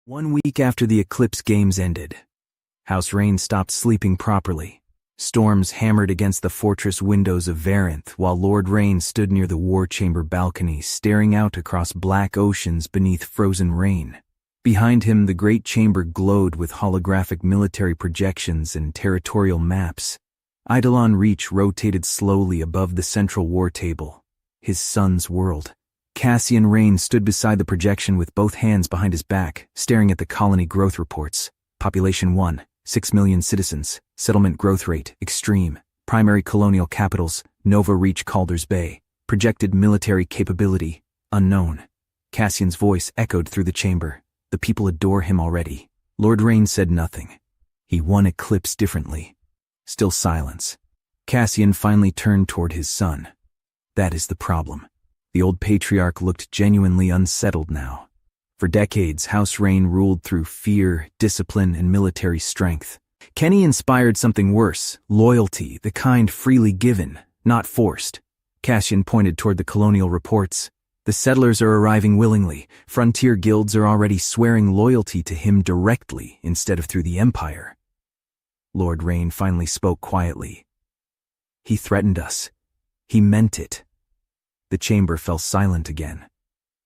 1 week after the Eclipse Games ended, House Rain stopped sleeping properly. Storms hammered against the fortress windows of Varenth while Lord Rain stood near the war chamber balcony staring out across black oceans beneath frozen rain. Behind him, the great chamber glowed with holographic military projections and territorial maps. Eidolon Reach rotated slowly above the central war table, his son's world. Cassian Rain stood beside the projection with both hands behind his back, staring at the colony growth reports. Population 1, 6 million citizens. Settlement growth rate, extreme. Primary colonial capitals, Nova Reach Calder's Bay. Projected military capability, unknown. Cassian's voice echoed through the chamber. The people adore him already. Lord Rain said nothing. He won Eclipse differently. Still silence. Cassian finally turned toward his son. That is the problem. The old patriarch looked genuinely unsettled now. For decades, House Rain ruled through fear, discipline, and military strength. Kenny inspired something worse, loyalty, the kind freely given, not forced. Cassian pointed toward the colonial reports. The settlers are arriving willingly. Frontier guilds are already swearing loyalty to him directly instead of through the Empire. Lord Rain finally spoke quietly. He threatened us. He meant it. The chamber fell silent again.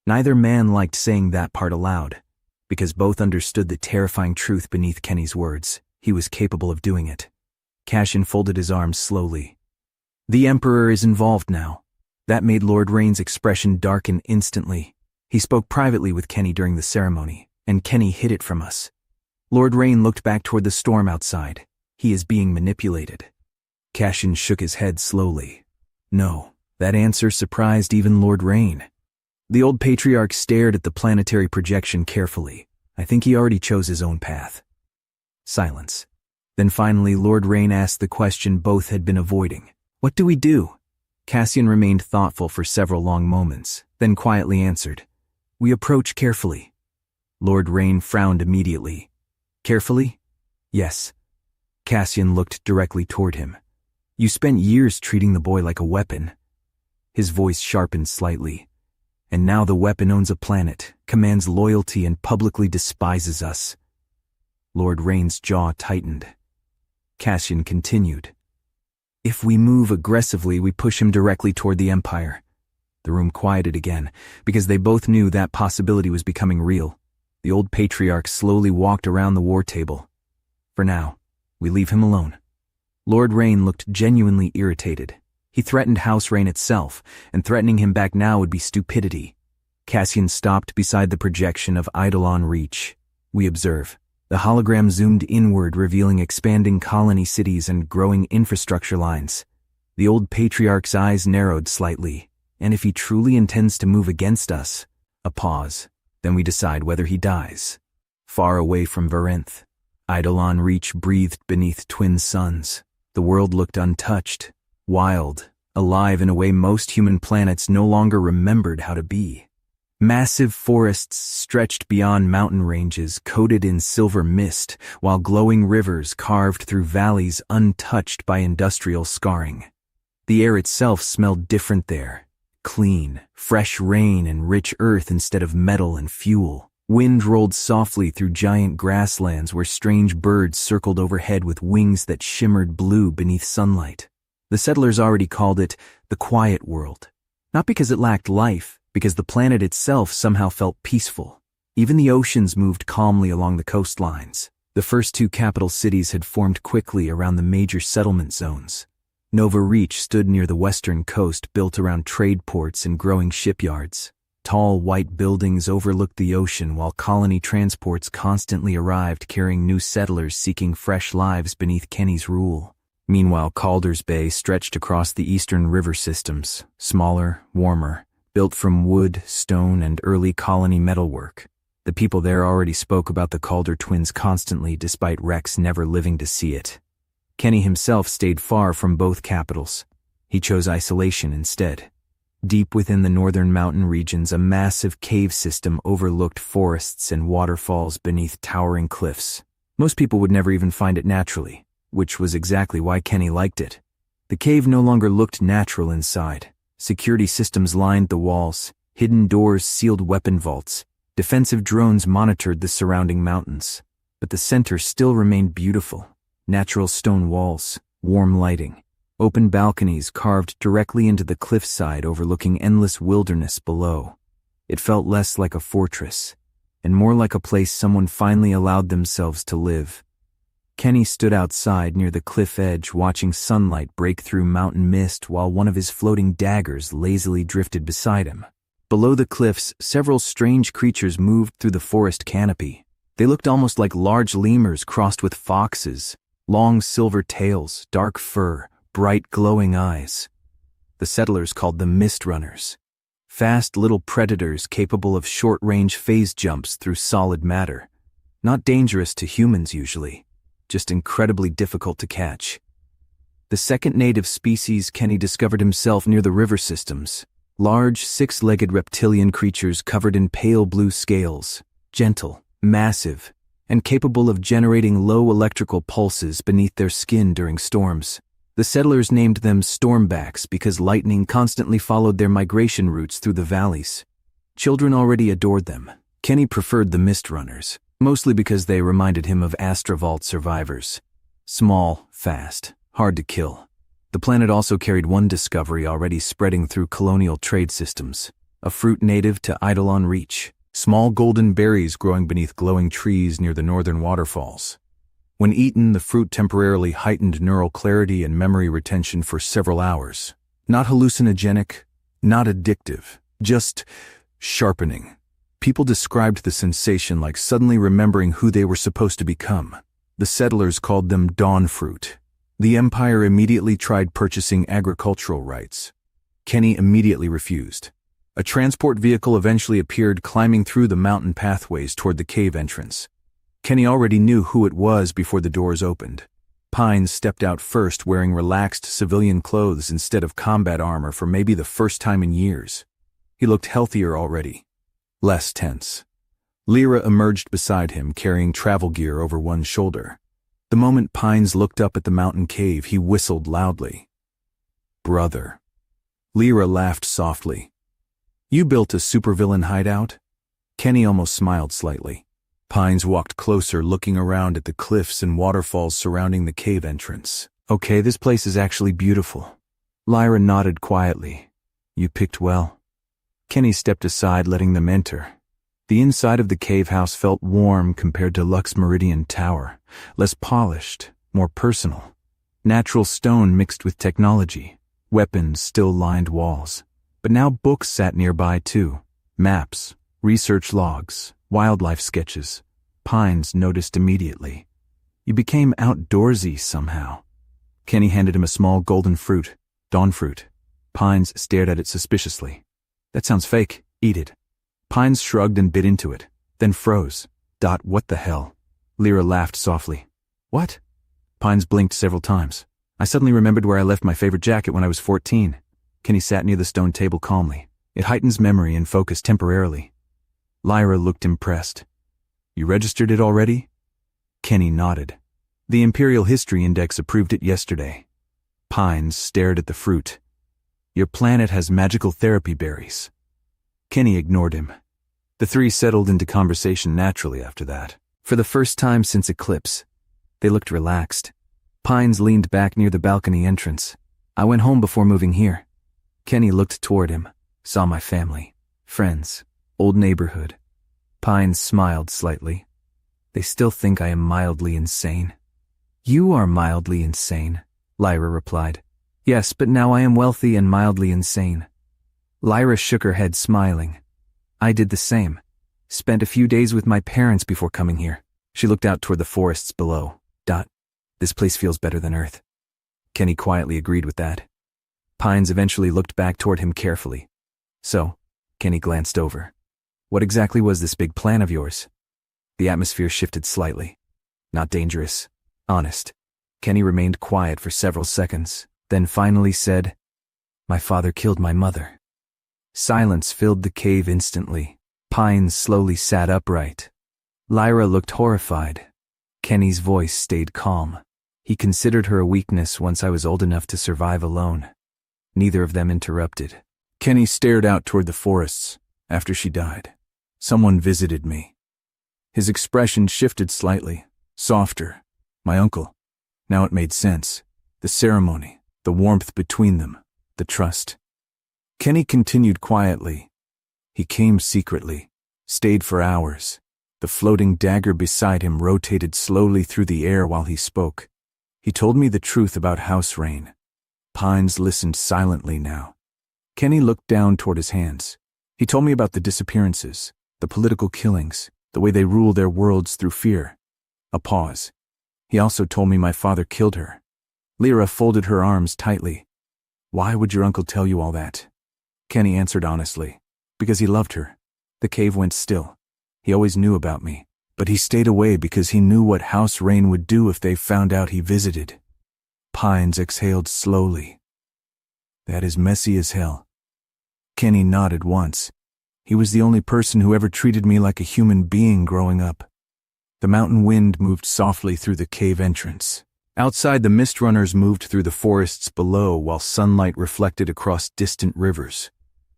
Neither man liked saying that part aloud, because both understood the terrifying truth beneath Kenny's words. He was capable of doing it. Cassian folded his arms slowly. The Emperor is involved now. That made Lord Rain's expression darken instantly. He spoke privately with Kenny during the ceremony, and Kenny hid it from us. Lord Rain looked back toward the storm outside. He is being manipulated. Cassian shook his head slowly. No. That answer surprised even Lord Rain. The old patriarch stared at the planetary projection carefully. I think he already chose his own path. Silence. Then finally Lord Rain asked the question both had been avoiding. What do we do? Cassian remained thoughtful for several long moments, then quietly answered. We approach carefully. Lord Rain frowned immediately. Carefully? Yes. Cassian looked directly toward him. You spent years treating the boy like a weapon. His voice sharpened slightly. And now the weapon owns a planet, commands loyalty, and publicly despises us. Lord Rain's jaw tightened. Cassian continued. If we move aggressively, we push him directly toward the Empire. The room quieted again, because they both knew that possibility was becoming real. The old patriarch slowly walked around the war table. For now, we leave him alone. Lord Rain looked genuinely irritated. He threatened House Rain itself, and threatening him back now would be stupidity. Cassian stopped beside the projection of Eidolon Reach. We observe. The hologram zoomed inward, revealing expanding colony cities and growing infrastructure lines. The old patriarch's eyes narrowed slightly, and if he truly intends to move against us, a pause, then we decide whether he dies. Far away from Varenth, Eidolon Reach breathed beneath twin suns. The world looked untouched. Wild, alive in a way most human planets no longer remembered how to be. Massive forests stretched beyond mountain ranges coated in silver mist, while glowing rivers carved through valleys untouched by industrial scarring. The air itself smelled different there. Clean, fresh rain and rich earth instead of metal and fuel. Wind rolled softly through giant grasslands where strange birds circled overhead with wings that shimmered blue beneath sunlight. The settlers already called it the quiet world. Not because it lacked life, because the planet itself somehow felt peaceful. Even the oceans moved calmly along the coastlines. The first two capital cities had formed quickly around the major settlement zones. Nova Reach stood near the western coast, built around trade ports and growing shipyards. Tall white buildings overlooked the ocean while colony transports constantly arrived carrying new settlers seeking fresh lives beneath Kenny's rule. Meanwhile, Calder's Bay stretched across the eastern river systems, smaller, warmer, built from wood, stone, and early colony metalwork. The people there already spoke about the Calder twins constantly, despite Rex never living to see it. Kenny himself stayed far from both capitals. He chose isolation instead. Deep within the northern mountain regions, a massive cave system overlooked forests and waterfalls beneath towering cliffs. Most people would never even find it naturally, which was exactly why Kenny liked it. The cave no longer looked natural inside. Security systems lined the walls, hidden doors sealed weapon vaults, Defensive drones monitored the surrounding mountains, but the center still remained beautiful. Natural stone walls, warm lighting, open balconies carved directly into the cliffside overlooking endless wilderness below. It felt less like a fortress, and more like a place someone finally allowed themselves to live. Kenny stood outside near the cliff edge watching sunlight break through mountain mist while one of his floating daggers lazily drifted beside him. Below the cliffs, several strange creatures moved through the forest canopy. They looked almost like large lemurs crossed with foxes, long silver tails, dark fur, bright glowing eyes. The settlers called them mist runners. Fast little predators capable of short-range phase jumps through solid matter. Not dangerous to humans usually, just incredibly difficult to catch. The second native species Kenny discovered himself near the river systems. Large, six-legged reptilian creatures covered in pale blue scales, gentle, massive, and capable of generating low electrical pulses beneath their skin during storms. The settlers named them stormbacks because lightning constantly followed their migration routes through the valleys. Children already adored them. Kenny preferred the mist runners, mostly because they reminded him of Astrovault survivors. Small, fast, hard to kill. The planet also carried one discovery already spreading through colonial trade systems, a fruit native to Eidolon Reach, small golden berries growing beneath glowing trees near the northern waterfalls. When eaten, the fruit temporarily heightened neural clarity and memory retention for several hours. Not hallucinogenic, not addictive, just sharpening. People described the sensation like suddenly remembering who they were supposed to become. The settlers called them dawn fruit. The Empire immediately tried purchasing agricultural rights. Kenny immediately refused. A transport vehicle eventually appeared climbing through the mountain pathways toward the cave entrance. Kenny already knew who it was before the doors opened. Pines stepped out first wearing relaxed civilian clothes instead of combat armor for maybe the first time in years. He looked healthier already, less tense. Lyra emerged beside him carrying travel gear over one shoulder. The moment Pines looked up at the mountain cave, he whistled loudly. "Brother." Lyra laughed softly. "You built a supervillain hideout?" Kenny almost smiled slightly. Pines walked closer, looking around at the cliffs and waterfalls surrounding the cave entrance. "Okay, this place is actually beautiful." Lyra nodded quietly. "You picked well." Kenny stepped aside, letting them enter. The inside of the cave house felt warm compared to Lux Meridian Tower, less polished, more personal. Natural stone mixed with technology, weapons still lined walls. But now books sat nearby too. Maps, research logs, wildlife sketches. Pines noticed immediately. You became outdoorsy somehow. Kenny handed him a small golden fruit, dawn fruit. Pines stared at it suspiciously. "That sounds fake. Eat it." Pines shrugged and bit into it, then froze. What the hell?" Lyra laughed softly. "What?" Pines blinked several times. "I suddenly remembered where I left my favorite jacket when I was 14. Kenny sat near the stone table calmly. "It heightens memory and focus temporarily." Lyra looked impressed. "You registered it already?" Kenny nodded. "The Imperial History Index approved it yesterday." Pines stared at the fruit. "Your planet has magical therapy berries." Kenny ignored him. The three settled into conversation naturally after that. For the first time since Eclipse, they looked relaxed. Pines leaned back near the balcony entrance. "I went home before moving here." Kenny looked toward him, saw my family, friends, old neighborhood. Pines smiled slightly. "They still think I am mildly insane." "You are mildly insane," Lyra replied. "Yes, but now I am wealthy and mildly insane." Lyra shook her head, smiling. "I did the same. Spent a few days with my parents before coming here." She looked out toward the forests below. "This place feels better than Earth." Kenny quietly agreed with that. Pines eventually looked back toward him carefully. "So," Kenny glanced over. "What exactly was this big plan of yours?" The atmosphere shifted slightly. "Not dangerous. Honest." Kenny remained quiet for several seconds, then finally said, "My father killed my mother." Silence filled the cave instantly. Pines slowly sat upright. Lyra looked horrified. Kenny's voice stayed calm. He considered her a weakness once I was old enough to survive alone. Neither of them interrupted. Kenny stared out toward the forests. "After she died. Someone visited me. His expression shifted slightly, softer. My uncle. Now it made sense. The ceremony, the warmth between them, the trust. Kenny continued quietly. He came secretly, stayed for hours. The floating dagger beside him rotated slowly through the air while he spoke. He told me the truth about House Rain. Pines listened silently now. Kenny looked down toward his hands. He told me about the disappearances, the political killings, the way they rule their worlds through fear. A pause. He also told me my father killed her. Lyra folded her arms tightly. Why would your uncle tell you all that? Kenny answered honestly. Because he loved her. The cave went still. He always knew about me, but he stayed away because he knew what House Rain would do if they found out he visited. Pines exhaled slowly. That is messy as hell. Kenny nodded once. He was the only person who ever treated me like a human being growing up. The mountain wind moved softly through the cave entrance. Outside, the mist runners moved through the forests below while sunlight reflected across distant rivers.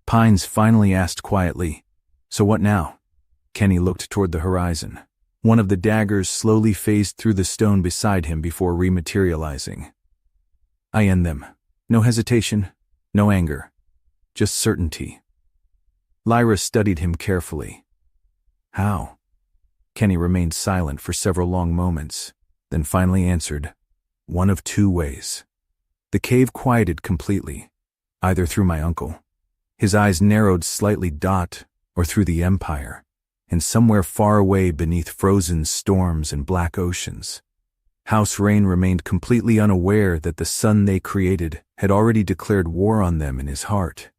Pines finally asked quietly, "So what now?" Kenny looked toward the horizon. One of the daggers slowly phased through the stone beside him before rematerializing. I end them. No hesitation, no anger, just certainty. Lyra studied him carefully. How? Kenny remained silent for several long moments, then finally answered, one of two ways. The cave quieted completely, either through my uncle. His eyes narrowed slightly, or through the Empire, and somewhere far away beneath frozen storms and black oceans. House Rain remained completely unaware that the sun they created had already declared war on them in his heart.